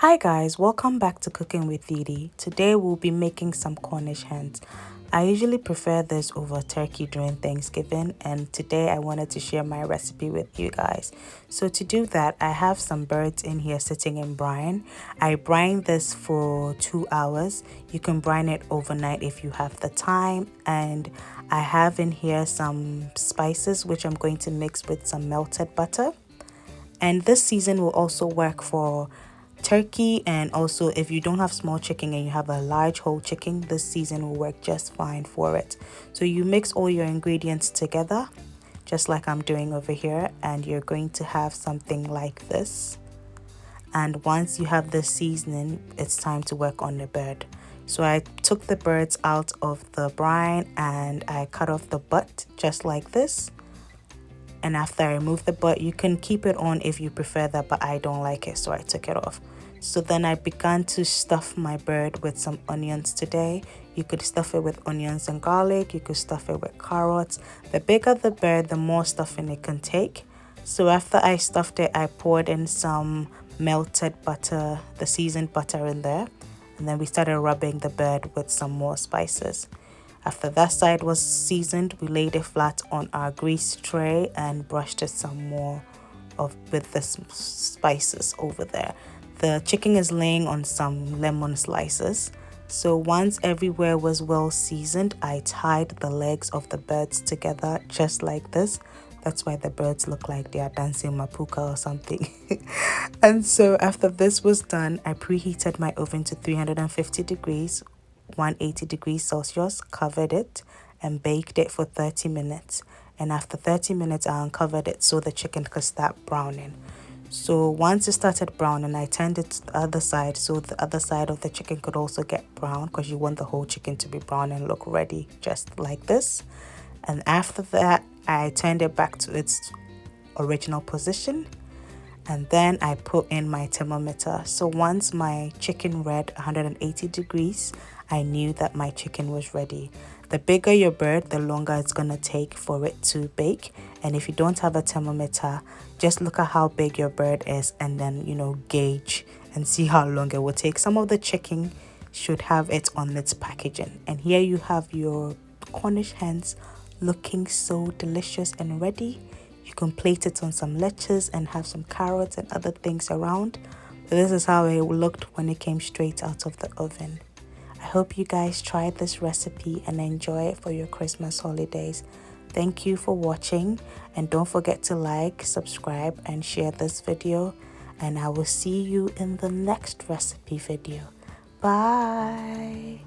Hi guys, welcome back to Cooking with Didi. Today we'll be making some Cornish hens. I usually prefer this over turkey during Thanksgiving, and today I wanted to share my recipe with you guys. So to do that, I have some birds in here sitting in brine. I brine this for 2 hours. You can brine it overnight if you have the time, and I have in here some spices which I'm going to mix with some melted butter. And this season will also work for turkey, and also if you don't have small chicken and you have a large whole chicken, this season will work just fine for it. So you mix all your ingredients together just like I'm doing over here, and you're going to have something like this. And once you have the seasoning, it's time to work on the bird. So I took the birds out of the brine and I cut off the butt just like this. And after I remove the butt, you can keep it on if you prefer that, but I don't like it, so I took it off. So then I began to stuff my bird with some onions today. You could stuff it with onions and garlic. You could stuff it with carrots. The bigger the bird, the more stuffing it can take. So after I stuffed it, I poured in some melted butter, the seasoned butter in there. And then we started rubbing the bird with some more spices. After that side was seasoned, we laid it flat on our grease tray and brushed it some more with the spices over there. The chicken is laying on some lemon slices. So once everywhere was well seasoned, I tied the legs of the birds together just like this. That's why the birds look like they are dancing mapuka or something. And so after this was done, I preheated my oven to 350 degrees, 180 degrees Celsius, covered it and baked it for 30 minutes. And after 30 minutes, I uncovered it so the chicken could start browning. So once it started browning, I turned it to the other side so the other side of the chicken could also get brown, because you want the whole chicken to be brown and look ready just like this. And after that, I turned it back to its original position. And then I put in my thermometer. So once my chicken read 180 degrees, I knew that my chicken was ready. The bigger your bird, the longer it's going to take for it to bake. And if you don't have a thermometer, just look at how big your bird is and then, gauge and see how long it will take. Some of the chicken should have it on its packaging. And here you have your Cornish hens looking so delicious and ready. You can plate it on some lettuce and have some carrots and other things around. But this is how it looked when it came straight out of the oven. I hope you guys try this recipe and enjoy it for your Christmas holidays. Thank you for watching, and don't forget to like, subscribe and share this video, and I will see you in the next recipe video. Bye.